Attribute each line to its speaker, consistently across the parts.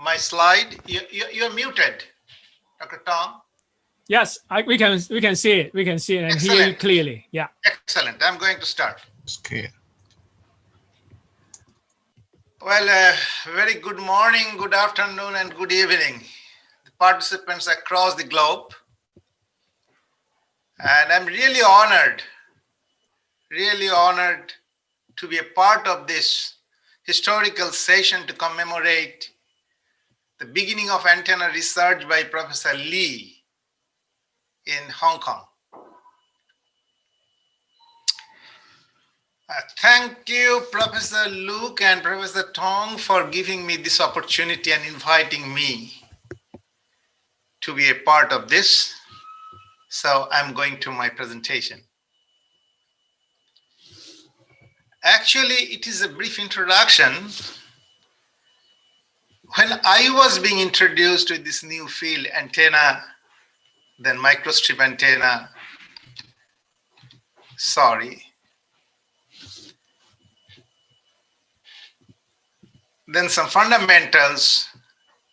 Speaker 1: my slide. You're muted, Dr. Tom.
Speaker 2: Yes, we can see it. We can see it and
Speaker 1: Excellent.
Speaker 2: hear you clearly. Yeah.
Speaker 1: Excellent. I'm going to start.
Speaker 3: Okay.
Speaker 1: Well, very good morning, good afternoon, and good evening, the participants across the globe. And I'm really honored to be a part of this historical session to commemorate the beginning of antenna research by Professor Lee in Hong Kong. Thank you, Professor Luke and Professor Tong, for giving me this opportunity and inviting me to be a part of this. So I'm going to my presentation. Actually, it is a brief introduction. When I was being introduced to this new field, antenna, then microstrip antenna, then some fundamentals,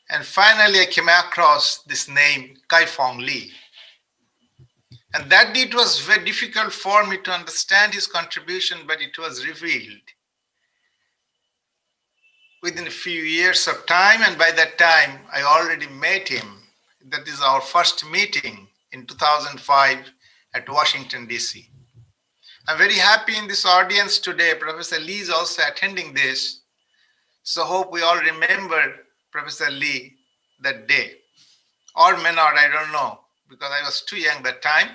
Speaker 1: and finally I came across this name, Kai-Fong Lee. And that it was very difficult for me to understand his contribution, but it was revealed within a few years of time, and by that time I already met him. That is our first meeting in 2005 at Washington, D.C. I'm very happy in this audience today. Professor Lee is also attending this. So hope we all remember Professor Lee that day. Or may not, I don't know, because I was too young that time.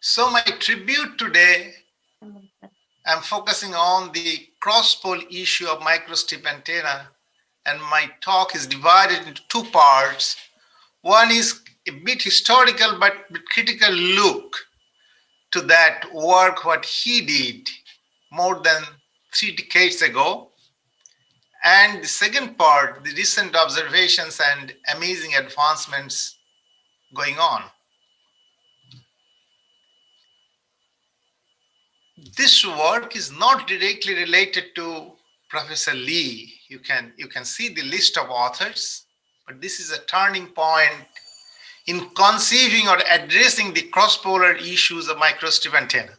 Speaker 1: So my tribute today, I'm focusing on the cross-pole issue of microstrip antenna, and my talk is divided into two parts. One is a bit historical but critical look to that work, what he did more than 3 decades ago. And the second part, the recent observations and amazing advancements going on. This work is not directly related to Professor Lee. You can see the list of authors, but this is a turning point in conceiving or addressing the cross-polar issues of microstrip antenna.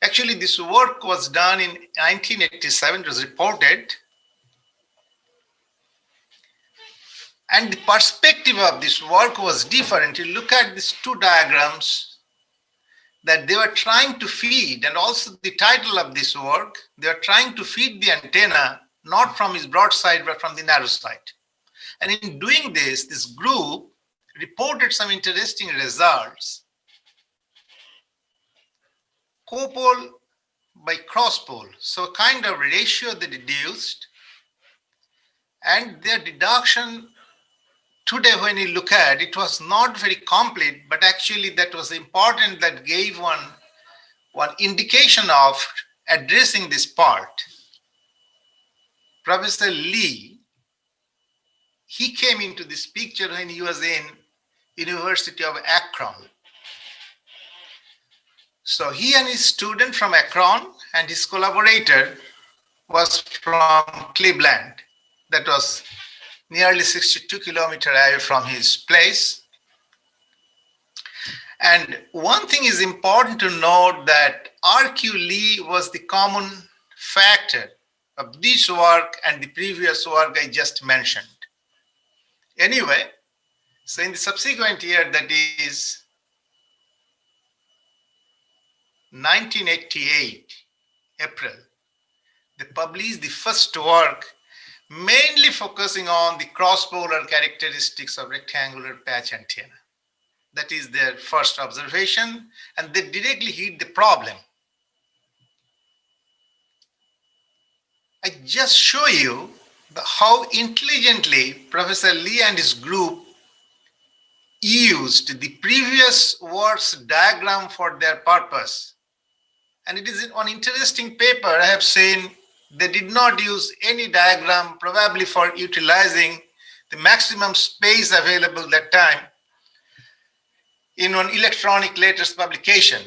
Speaker 1: Actually, this work was done in 1987, it was reported. And the perspective of this work was different. You look at these two diagrams that they were trying to feed, and also the title of this work, they are trying to feed the antenna, not from its broad side, but from the narrow side. And in doing this, this group reported some interesting results. Copole by cross-pole, so kind of ratio they deduced, and their deduction today, when you look at it, it was not very complete, but actually that was important, that gave one indication of addressing this part. Professor Lee, he came into this picture when he was in University of Akron. So he and his student from Akron and his collaborator was from Cleveland. That was nearly 62 kilometers away from his place. And one thing is important to note, that R.Q. Lee was the common factor of this work and the previous work I just mentioned. Anyway, so in the subsequent year, that is 1988, April, they published the first work mainly focusing on the cross-polar characteristics of rectangular patch antenna. That is their first observation, and they directly hit the problem. I just show you how intelligently Professor Lee and his group used the previous work's diagram for their purpose. And it is an interesting paper I have seen. They did not use any diagram, probably for utilizing the maximum space available that time in an electronic latest publication.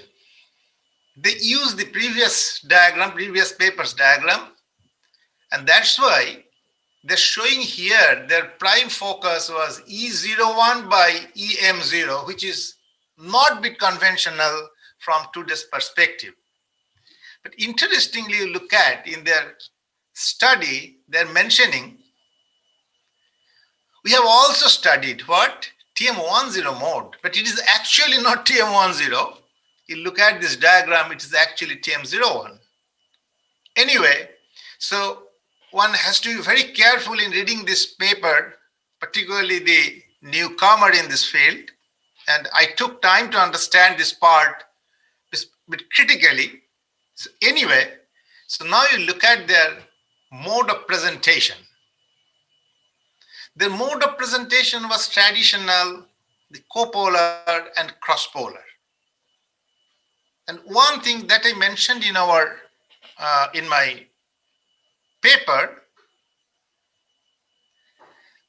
Speaker 1: They use the previous diagram, previous paper's diagram, and that's why they're showing here their prime focus was E01 by EM0, which is not bit conventional from today's perspective. But interestingly, you look at in their study, they're mentioning we have also studied what? TM10 mode, but it is actually not TM10. You look at this diagram, it is actually TM01. Anyway, so one has to be very careful in reading this paper, particularly the newcomer in this field. And I took time to understand this part a bit critically. So anyway, so now you look at their mode of presentation. Their mode of presentation was traditional, the copolar and cross-polar. And one thing that I mentioned in my paper,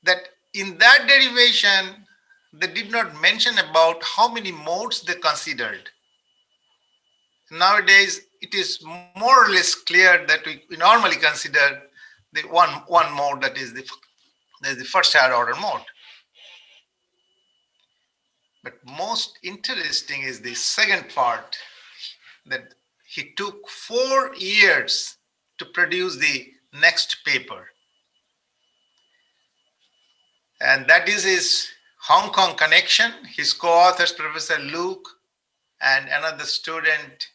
Speaker 1: that in that derivation, they did not mention about how many modes they considered. Nowadays, it is more or less clear that we normally consider the one mode, that is the first higher order mode. But most interesting is the second part, that he took 4 years to produce the next paper. And that is his Hong Kong connection. His co-authors, Professor Luke and another student,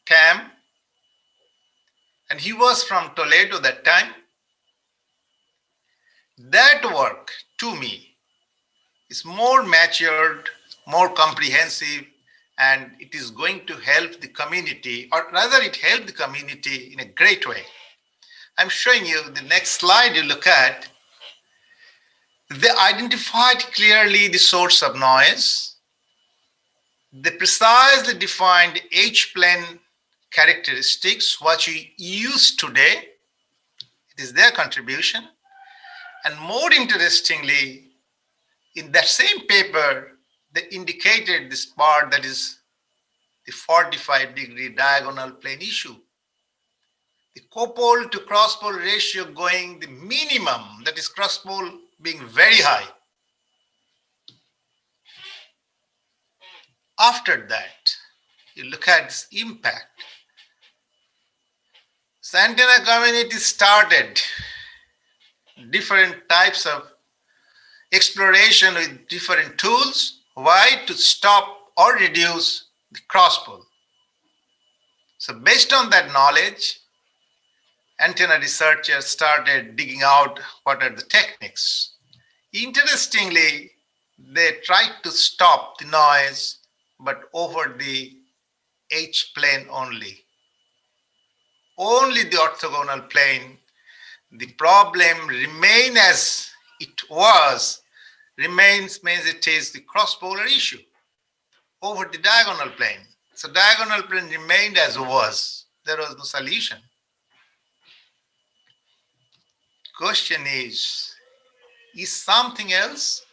Speaker 1: Tam. And he was from Toledo that time. That work, to me, is more matured, more comprehensive, and it is going to help the community, or rather it helped the community in a great way. I'm showing you the next slide you look at. They identified clearly the source of noise. They precisely defined H-plane characteristics, what we use today. It is their contribution. And more interestingly, in that same paper, they indicated this part, that is the 45-degree diagonal plane issue. The copole to cross-pole ratio going the minimum, that is cross-pole being very high. After that, you look at this impact. So antenna community started different types of exploration with different tools. Why? To stop or reduce the cross-pole. So based on that knowledge, antenna researchers started digging out what are the techniques. Interestingly, they tried to stop the noise, but over the H-plane only. Only the orthogonal plane. The problem remains as it was, means it is the cross-polar issue over the diagonal plane. So diagonal plane remained as was. There was no solution. Question is something else?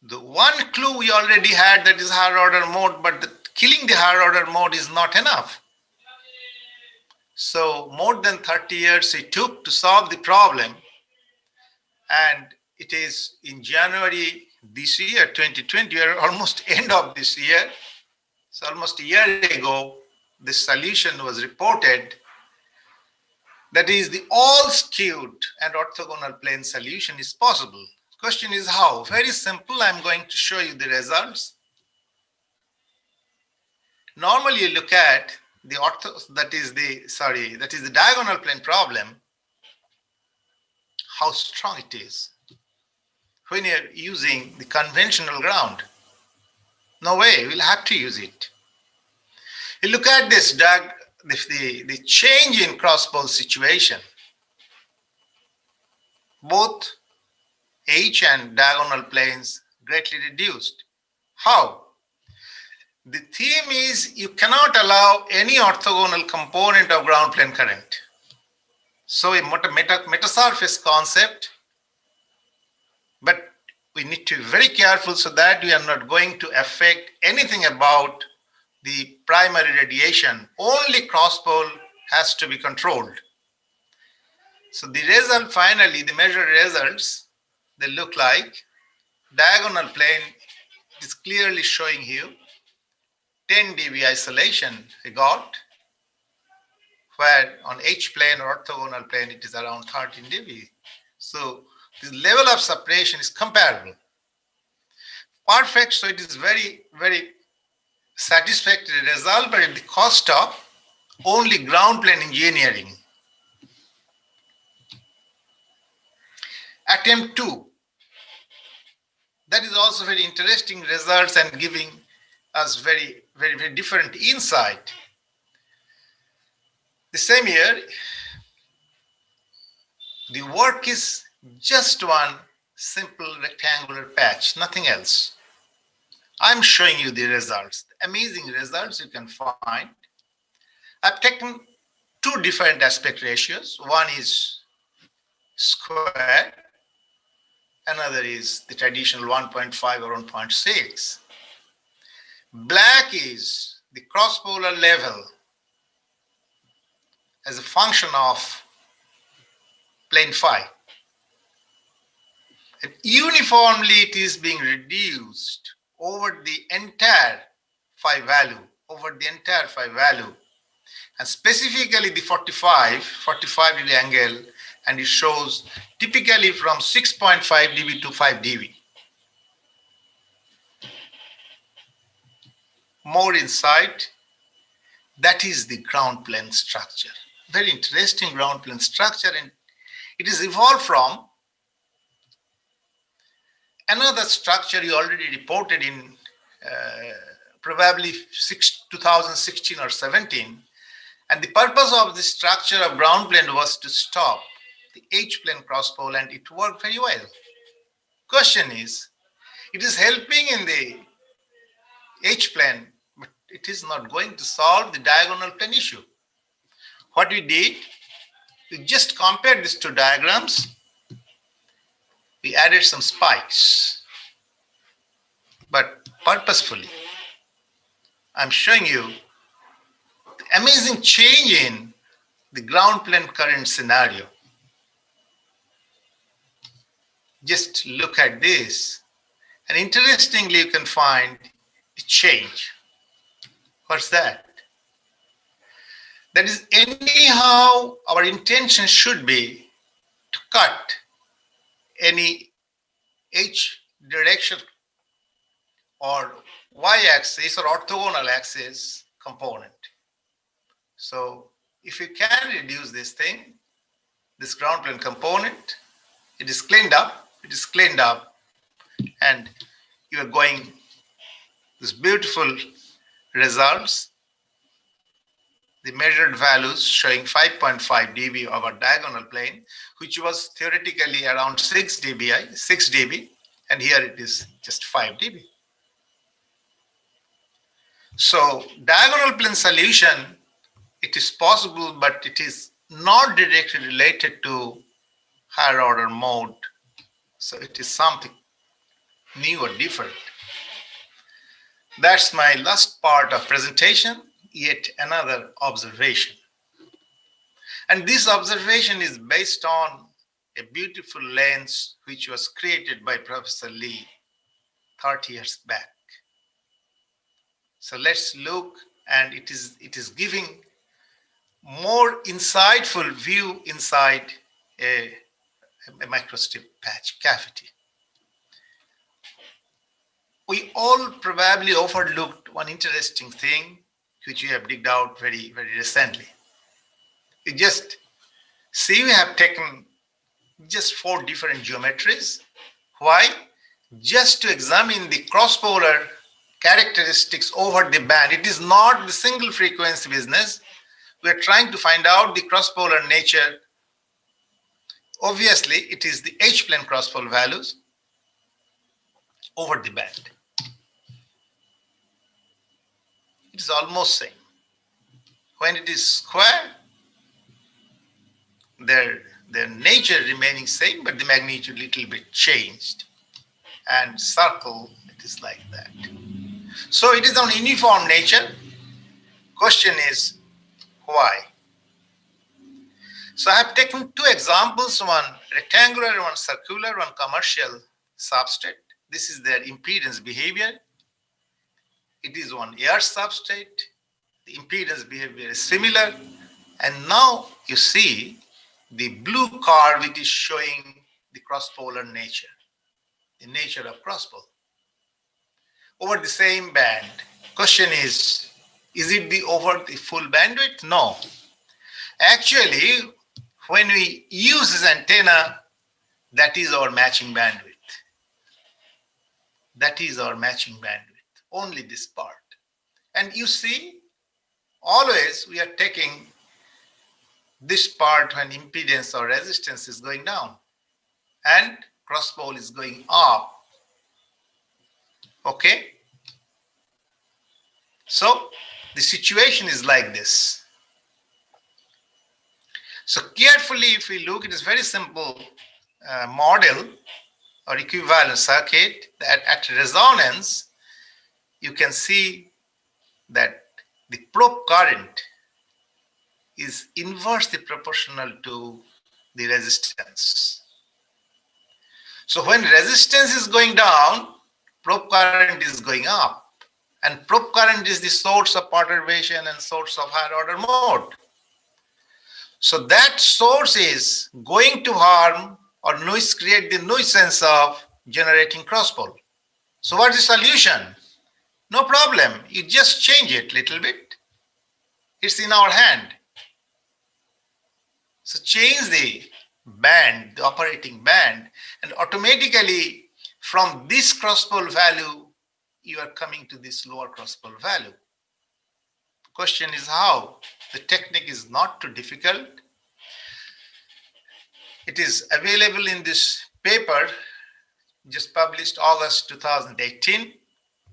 Speaker 1: The one clue we already had, that is higher order mode, but killing the higher order mode is not enough. So more than 30 years it took to solve the problem. And it is in January this year, 2020, or almost end of this year. So almost a year ago, the solution was reported. That is, the all skewed and orthogonal plane solution is possible. Question is how? Very simple. I'm going to show you the results. Normally you look at the that is the diagonal plane problem, how strong it is when you're using the conventional ground. No way, we'll have to use it. You look at this, the change in cross-pole situation. Both H and diagonal planes greatly reduced. How? The theme is you cannot allow any orthogonal component of ground plane current. So a metasurface concept, but we need to be very careful so that we are not going to affect anything about the primary radiation, only cross pole has to be controlled. So the result finally, the measured results, they look like diagonal plane is clearly showing you 10 dB isolation we got, where on H plane or orthogonal plane it is around 13 dB. So the level of separation is comparable. Perfect, so it is very, very satisfactory result, but at the cost of only ground plane engineering. Attempt 2. That is also very interesting results and giving us very, very, very different insight. The same year, the work is just one simple rectangular patch, nothing else. I'm showing you the results, amazing results you can find. I've taken two different aspect ratios. One is square, another is the traditional 1.5 or 1.6. Black is the cross-polar level as a function of plane phi. And uniformly it is being reduced over the entire phi value, and specifically the 45 degree angle, and it shows typically from 6.5 dB to 5 dB. More insight, that is the ground plane structure. Very interesting ground plane structure, and it is evolved from another structure you already reported in probably 2016 or 17. And the purpose of this structure of ground plane was to stop the H plane cross pole, and it worked very well. Question is, it is helping in the H plane, but it is not going to solve the diagonal plane issue. What we did, we just compared these two diagrams. We added some spikes, but purposefully. I'm showing you the amazing change in the ground plane current scenario. Just look at this, and interestingly, you can find a change. What's that? That is, anyhow, our intention should be to cut any H direction or y-axis or orthogonal axis component. So if you can reduce this thing, this ground plane component, it is cleaned up, and you are going these beautiful results. The measured values showing 5.5 dB of our diagonal plane, which was theoretically around 6 dB, and here it is just 5 dB. So diagonal plane solution, it is possible, but it is not directly related to higher order mode. So it is something new or different. That's my last part of presentation, yet another observation. And this observation is based on a beautiful lens which was created by Professor Lee 30 years back. So let's look, and it is giving more insightful view inside a microstrip patch cavity. We all probably overlooked one interesting thing which we have digged out very, very recently. You just see we have taken just 4 different geometries. Why? Just to examine the cross-polar characteristics over the band. It is not the single frequency business. We are trying to find out the cross-polar nature. Obviously, it is the H-plane cross-pole values over the band. It is almost same. When it is square, their nature remaining same, but the magnitude little bit changed. And circle, it is like that. So it is on uniform nature. Question is, why? So I have taken two examples, one rectangular, one circular, one commercial substrate. This is their impedance behavior. It is one air substrate. The impedance behavior is similar. And now you see the blue curve, it is showing the cross-polar nature, the nature of cross-pole over the same band. Question is it the over the full bandwidth? No. Actually, when we use this antenna, that is our matching bandwidth. That is our matching bandwidth, only this part. And you see, always we are taking this part when impedance or resistance is going down and cross pole is going up. Okay? So the situation is like this. So carefully, if we look, it is very simple model or equivalent circuit that at resonance, you can see that the probe current is inversely proportional to the resistance. So when resistance is going down, probe current is going up. And probe current is the source of perturbation and source of higher order mode. So that source is going to harm or create the nuisance of generating cross pole. So what's the solution? No problem. You just change it a little bit. It's in our hand. So change the band, the operating band, and automatically from this cross pole value, you are coming to this lower cross pole value. Question is how? The technique is not too difficult. It is available in this paper, just published August 2018.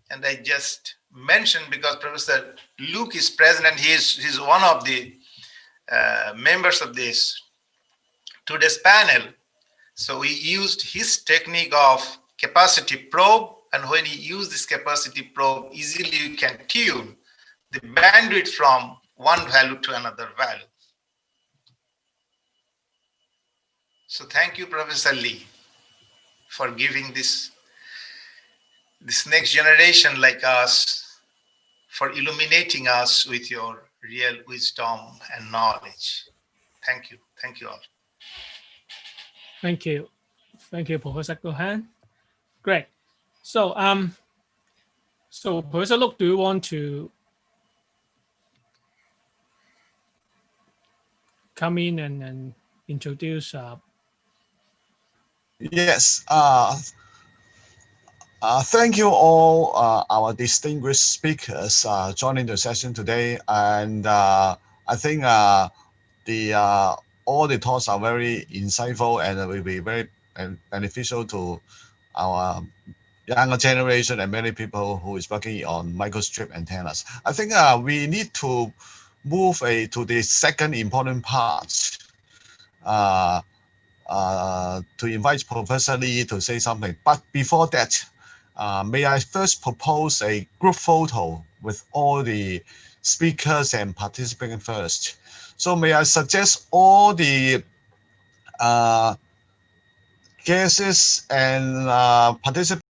Speaker 1: And I just mentioned because Professor Luke is present and he's one of the members of this today's panel. So he used his technique of capacitive probe, and when he used this capacitive probe, easily you can tune the bandwidth from one value to another value. So thank you, Professor Lee, for giving this next generation like us, for illuminating us with your real wisdom and knowledge. Thank you. Thank you all.
Speaker 2: Thank you. Thank you, Professor Guha. Great. So so Professor Luke, do you want to come in and introduce
Speaker 3: Yes. Thank you all, our distinguished speakers joining the session today. And I think the all the talks are very insightful and will be very beneficial to our younger generation and many people who is working on microstrip antennas. I think we need to move to the second important part. To invite Professor Lee to say something. But before that, may I first propose a group photo with all the speakers and participants first. So may I suggest all the guests and participants